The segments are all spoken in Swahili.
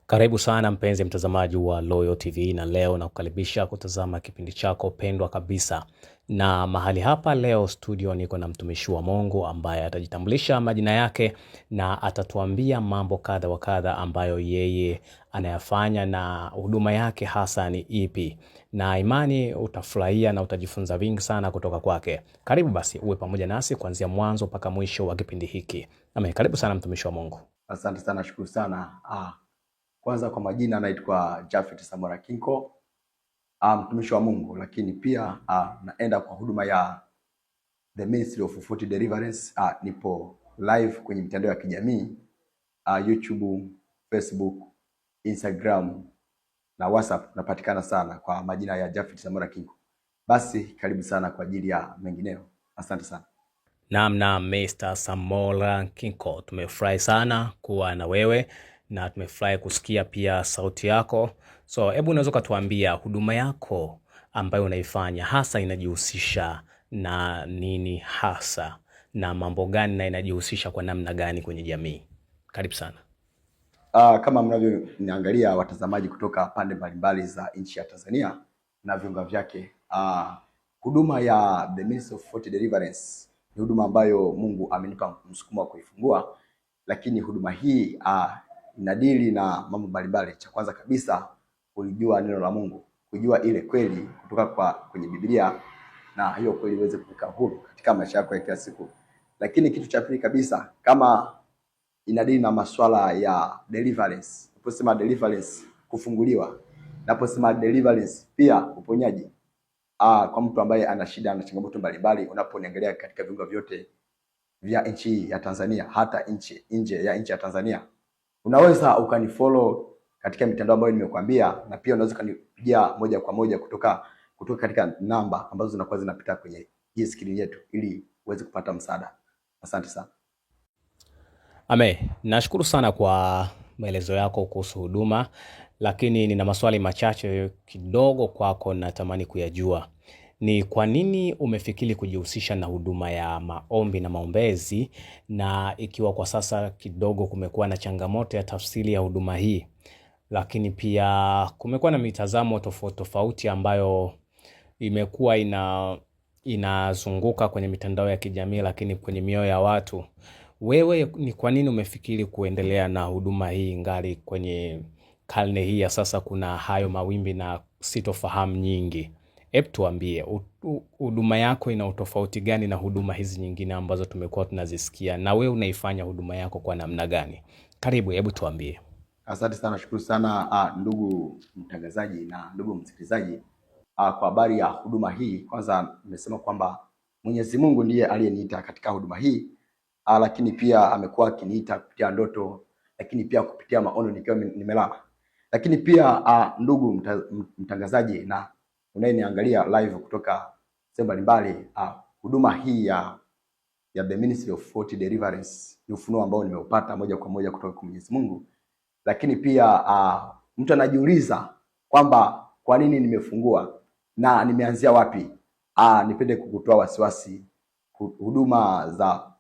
Karibu sana mpenzi mtazamaji wa Loyal TV, na leo nakukaribisha kutazama kipindi chako pendwa kabisa. Na mahali hapa leo studio niko na mtumishi wa Mungu ambaye atajitambulisha majina yake na atatuambia mambo kadha wa kadha ambayo yeye anayafanya na huduma yake hasa ni ipi. Na imani utafurahia na utajifunza vingi sana kutoka kwake. Karibu basi uwe pamoja nasi kuanzia mwanzo mpaka mwisho wa kipindi hiki. Amen. Karibu sana mtumishi wa Mungu. Asante sana, shukuru sana. Kwanza kwa majina naitwa Japhet Samora Kinko, mtumishi wa Mungu, lakini pia naenda kwa huduma ya The Ministry of Fruit Deliverance. Nipo live kwenye mitandao ya kijamii YouTube, Facebook, Instagram na WhatsApp, napatikana sana kwa majina ya Japhet Samora Kinko. Basi karibu sana kwa ajili ya mengineo. Asante sana. Naam, Mr. Samora Kinko, tumefurahi sana kuwa na wewe na tumefurahi kusikia pia sauti yako. So hebu unaweza kutuambia huduma yako ambayo unaifanya hasa inajihusisha na nini hasa, na mambo gani, na inajihusisha kwa namna gani kwenye jamii? Karibu sana. Kama mnavyoniangalia watazamaji kutoka pande mbalimbali za nchi ya Tanzania na viunga vyake, huduma ya The Ministry of Fruit Deliverance ni huduma ambayo Mungu amenipa msukumo wa kuifungua, lakini huduma hii inadili na mambo mbalimbali. Cha kwanza kabisa, kujua neno la Mungu, kujua ile kweli kutoka kwenye Biblia, na hiyo kweli iweze kukuweka huru katika maisha yako ya kila siku. Lakini kitu cha pili kabisa, kama inadili na masuala ya deliverance. Naposema deliverance, kufunguliwa. Naposema deliverance, pia uponyaji. Kwa mtu ambaye ana shida na changamoto mbalimbali, unaponiangalia katika viunga vyote vya nchi ya Tanzania, hata nje ya nchi ya Tanzania, unaweza ukanifollow katika mitandao ambayo nimekuambia, na pia unaweza kunipigia moja kwa moja kutoka katika namba ambazo zinakuwa zinapita kwenye hii screen yetu ili uweze kupata msaada. Asante sana. Amen. Nashukuru sana kwa maelezo yako kuhusu huduma, lakini nina maswali machache kidogo kwako natamani kuyajua. Ni kwa nini umefikiri kujihusisha na huduma ya maombi na maombezi, na ikiwa kwa sasa kidogo kumekuwa na changamoto ya tafsiri ya huduma hii, lakini pia kumekuwa na mitazamo tofauti ambayo imekuwa inazunguka kwenye mitandao ya kijamii, lakini kwenye mioyo ya watu. Wewe ni kwa nini umefikiri kuendelea na huduma hii ngali kwenye karne hii ya sasa kuna hayo mawimbi na sitofahamu nyingi? Hebu tuambie huduma yako ina utofauti gani na huduma hizi nyingine ambazo tumekuwa tunazisikia, na wewe unaifanya huduma yako kwa namna gani? Karibu, hebu tuambie. Asante sana, shukuru sana ndugu mtangazaji na ndugu msikilizaji. Kwa habari ya huduma hii, kwanza nimesema kwamba Mwenyezi Mungu ndiye aliyeniita katika huduma hii, lakini pia amekuwa akiniita kupitia ndoto, lakini pia kupitia maono nikiwa nimelala. Lakini pia ndugu mtangazaji na unayeniangalia live kutoka sehemu mbalimbali, huduma hii ya The Ministry of Fruit Deliverance ni ufunuo ambao nimeupata moja kwa moja kutoka kwa Mwenyezi Mungu. Lakini pia mtu anajiuliza kwamba kwa nini nimefungua na nimeanzia wapi? Nipende kukutoa wasiwasi, huduma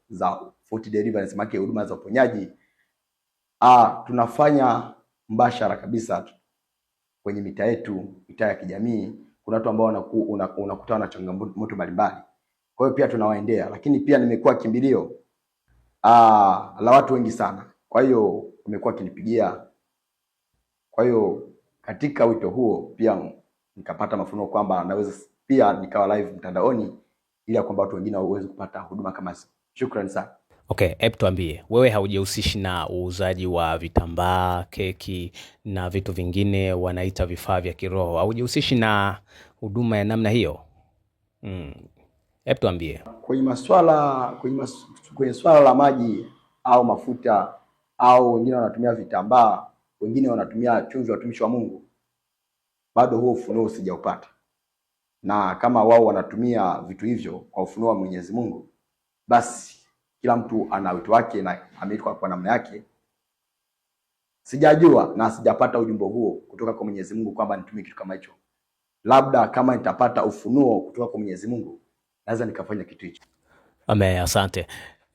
za Fruit Deliverance, maana huduma za uponyaji tunafanya mbashara kabisa kwenye mitaa yetu, mitaa ya kijamii. Kuna watu ambao unakutana na changamoto mbalimbali, kwa hiyo pia tunawaendea. Lakini pia nimekuwa kimbilio la watu wengi sana, kwa hiyo umekuwa kinipigia. Kwa hiyo katika wito huo pia nikapata mafunuo kwamba naweza pia nikawa live mtandaoni ili kwamba watu wengine waweze kupata huduma kama hizo. Shukrani sana. Okay, hebu tuambie, wewe haujihusishi na uuzaji wa vitambaa, keki na vitu vingine wanaita vifaa vya kiroho? Haujihusishi na huduma ya namna hiyo? Hebu tuambie. Kwenye swala la maji au mafuta, au wengine wanatumia vitambaa, wengine wanatumia chumvi, watumishi wa Mungu, bado huo ufunuo sijaupata. Na kama wao wanatumia vitu hivyo kwa ufunuo wa Mwenyezi Mungu, basi kila mtu ana wito wake na ameitwa kwa namna yake. Sijajua na sijapata ujumbe huo kutoka kwa Mwenyezi Mungu kwamba nitumie kitu kama hicho. Labda kama nitapata ufunuo kutoka kwa Mwenyezi Mungu, naweza nikafanya kitu hicho. Amen, asante.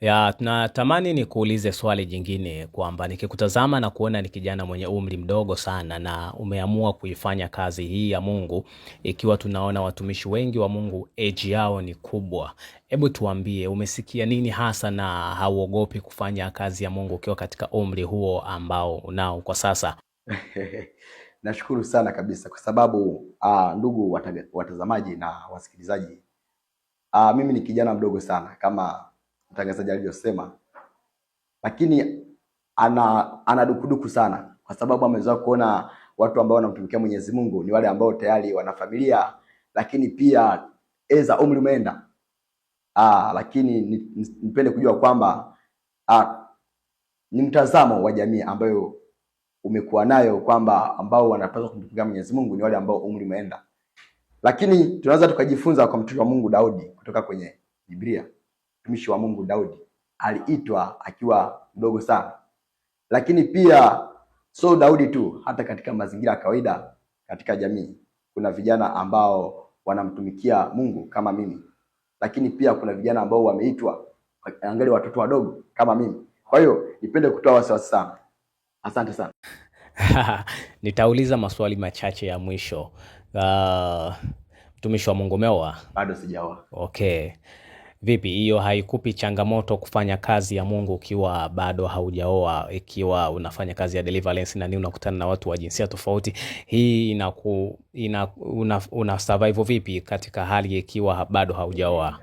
Ya, tunatamani ni kuulize swali jingine kwamba nikikutazama na kuona ni kijana mwenye umri mdogo sana na umeamua kuifanya kazi hii ya Mungu, ikiwa tunaona watumishi wengi wa Mungu age yao ni kubwa. Hebu tuambie, umesikia nini hasa na hauogopi kufanya kazi ya Mungu ukiwa katika umri huo ambao unao kwa sasa? Nashukuru sana kabisa kwa sababu ndugu watazamaji na wasikilizaji, mimi ni kijana mdogo sana kama mtangazaji alivyosema, lakini ana dukuduku sana kwa sababu amezoea kuona watu ambao wanamtumikia Mwenyezi Mungu ni wale ambao tayari wana familia, lakini pia eza umri umeenda. Lakini nipende kujua kwamba ni mtazamo wa jamii ambayo umekuwa nayo kwamba ambao wanapaswa kumtumikia Mwenyezi Mungu ni wale ambao umri umeenda. Lakini tunaweza tukajifunza kwa mtumishi wa Mungu Daudi kutoka kwenye Biblia. Mtumishi wa Mungu Daudi aliitwa akiwa mdogo sana. Lakini pia so Daudi tu, hata katika mazingira ya kawaida katika jamii kuna vijana ambao wanamtumikia Mungu kama mimi. Lakini pia kuna vijana ambao wameitwa angalia watoto wadogo kama mimi. Kwa hiyo nipende kutoa wasiwasi sana. Asante sana. Nitauliza maswali machache ya mwisho. Mtumishi wa Mungu umeoa? Bado sijaoa. Okay. Vipi, hiyo haikupi changamoto kufanya kazi ya Mungu ukiwa bado haujaoa, ikiwa unafanya kazi ya deliverance na ni unakutana na watu wa jinsia tofauti? Hii una survive vipi katika hali ikiwa bado haujaoa?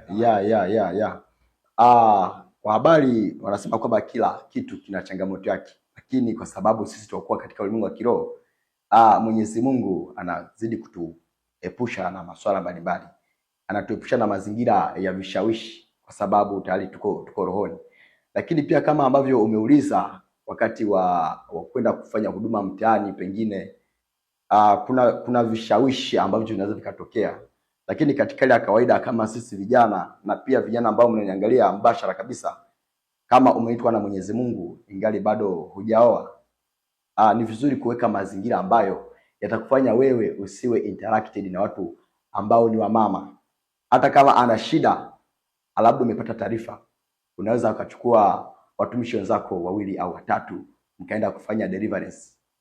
Kwa habari wanasema kwamba kila kitu kina changamoto yake, lakini kwa sababu sisi tunakuwa katika ulimwengu wa kiroho, Mwenyezi Mungu anazidi kutuepusha na masuala mbalimbali. Anatuepusha na mazingira ya vishawishi kwa sababu tayari tuko rohoni. Lakini pia kama ambavyo umeuliza wakati wa kwenda kufanya huduma mtaani, pengine kuna vishawishi ambavyo vinaweza vikatokea. Lakini katika ile ya kawaida kama sisi vijana na pia vijana ambao mnaniangalia mbashara kabisa, kama umeitwa na Mwenyezi Mungu ingali bado hujaoa, ni vizuri kuweka mazingira ambayo yatakufanya wewe usiwe interacted na watu ambao ni wamama. Hata kama ana shida, labda umepata taarifa, unaweza ukachukua watumishi wenzako 2 au 3 mkaenda kufanya deliverance,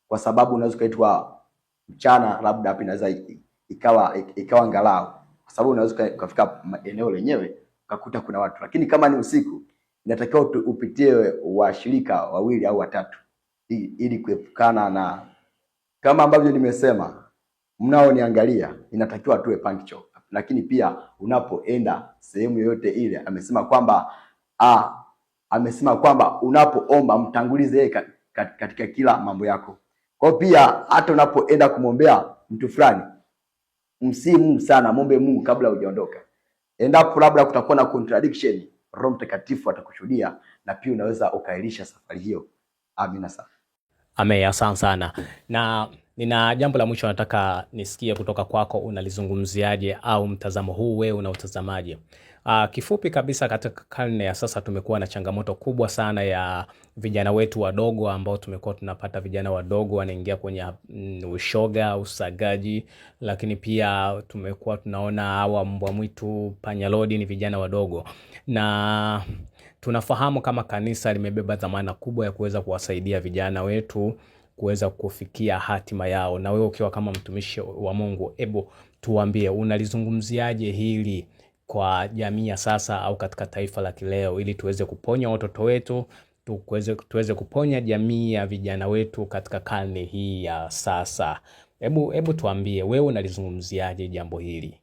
kwa sababu unaweza kaitwa mchana, labda hapo inaweza ikawa angalau, kwa sababu unaweza ukafika eneo lenyewe ukakuta kuna watu. Lakini kama ni usiku, inatakiwa upitie washirika 2 au 3 ili kuepukana na, kama ambavyo nimesema, mnaoniangalia inatakiwa tuwe punctual. Lakini pia unapoenda sehemu yoyote ile, amesema kwamba unapoomba mtangulize yeye katika kila mambo yako. Kwa pia hata unapoenda kumwombea mtu fulani, msimu sana muombe Mungu kabla hujaondoka. Endapo labda kutakuwa na contradiction, Roho Mtakatifu atakushuhudia na pia unaweza ukailisha safari hiyo. Amina sana. Amen, asante sana. Na nina jambo la mwisho nataka nisikie kutoka kwako, unalizungumziaje au mtazamo huu wewe unautazamaje? Kifupi kabisa, katika karne ya sasa tumekuwa na changamoto kubwa sana ya vijana wetu wadogo ambao tumekuwa tunapata vijana wadogo wanaingia kwenye ushoga, usagaji, lakini pia tumekuwa tunaona hawa mbwa mwitu, panyalodi ni vijana wadogo. Na tunafahamu kama kanisa limebeba dhamana kubwa ya kuweza kuwasaidia vijana wetu kuweza kufikia hatima yao. Na wewe ukiwa kama mtumishi wa Mungu, hebu tuambie unalizungumziaje hili kwa jamii ya sasa au katika taifa la kileo, ili tuweze kuponya watoto wetu, tuweze kuponya jamii ya vijana wetu katika karne hii ya sasa. Hebu tuambie wewe unalizungumziaje jambo hili?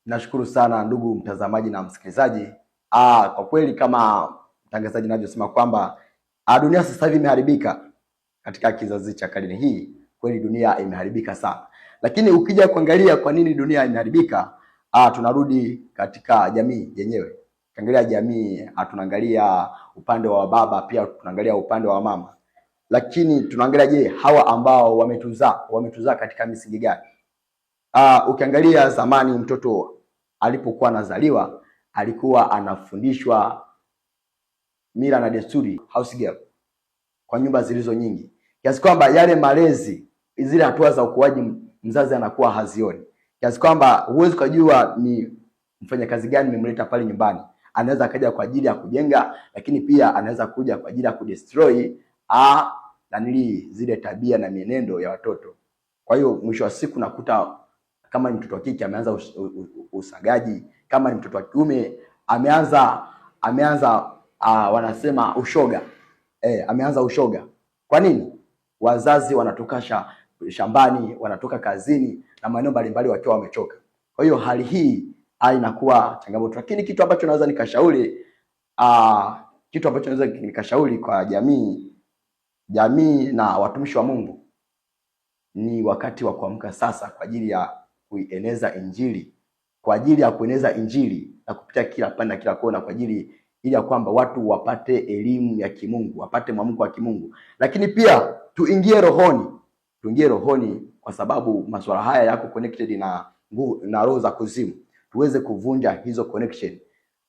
Nashukuru sana ndugu mtazamaji na msikilizaji. Kwa kweli kama mtangazaji anavyosema kwamba dunia sasa hivi imeharibika katika kizazi cha karne hii. Kweli dunia imeharibika sana. Lakini ukija kuangalia kwa nini dunia imeharibika, tunarudi katika jamii yenyewe. Tunaangalia jamii, tunaangalia upande wa baba, pia tunaangalia upande wa mama. Lakini tunaangalia je, hawa ambao wametuzaa katika misingi gani? Ukiangalia zamani mtoto alipokuwa anazaliwa alikuwa anafundishwa mila na desturi, house girl, kwa nyumba zilizo nyingi, kiasi kwamba yale malezi, zile hatua za ukuaji mzazi anakuwa hazioni, kiasi kwamba huwezi kujua ni mfanyakazi gani nimemleta pale nyumbani. Anaweza akaja kwa ajili ya kujenga, lakini pia anaweza kuja kwa ajili ya kudestroy zile tabia na mienendo ya watoto. Kwa hiyo mwisho wa siku nakuta kama ni mtoto wa kike ameanza usagaji, kama ni mtoto wa kiume ameanza wanasema ushoga. Ameanza ushoga. Kwa nini? Wazazi wanatoka shambani, wanatoka kazini na maeneo mbalimbali wakiwa wamechoka. Kwa hiyo hali hii inakuwa changamoto. Lakini kitu ambacho naweza nikashauri kwa jamii na watumishi wa Mungu, ni wakati wa kuamka sasa kwa ajili ya kueneza Injili, na kupitia kila pande na kila kona, kwa ajili ili ya kwamba watu wapate elimu ya kimungu, wapate mwamko wa kimungu. Lakini pia tuingie rohoni, kwa sababu masuala haya yako connected na roho za kuzimu. Tuweze kuvunja hizo connection.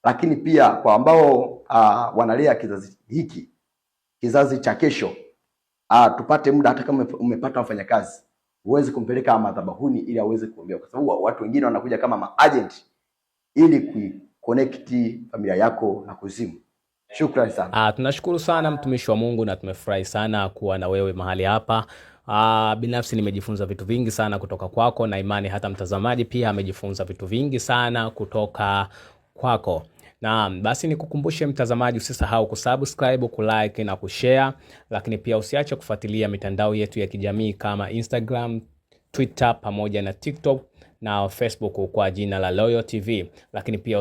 Lakini pia kwa ambao wanalea kizazi cha kesho, tupate muda, hata kama umepata mfanyakazi, uweze kumpeleka madhabahuni ili aweze kuombea, kwa sababu watu wengine wanakuja kama maagent ili kuconnect familia yako na kuzimu. Shukrani sana. Tunashukuru sana mtumishi wa Mungu, na tumefurahi sana kuwa na wewe mahali hapa. Binafsi nimejifunza vitu vingi sana kutoka kwako, na imani hata mtazamaji pia amejifunza vitu vingi sana kutoka kwako. Na basi nikukumbushe mtazamaji, usisahau kusubscribe, kulike na kushare, lakini pia usiache kufuatilia mitandao yetu ya kijamii kama Instagram, Twitter pamoja na TikTok na Facebook kwa jina la Loyal TV. Lakini pia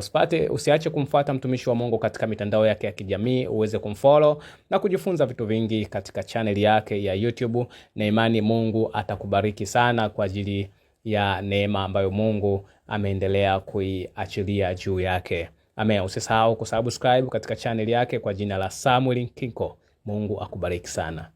usiache kumfuata mtumishi wa Mungu katika mitandao yake ya kijamii, uweze kumfollow na kujifunza vitu vingi katika channel yake ya YouTube, na imani Mungu atakubariki sana kwa ajili ya neema ambayo Mungu ameendelea kuiachilia juu yake. Amen. Usisahau kusubscribe katika channel yake kwa jina la Samuel Nkinko. Mungu akubariki sana.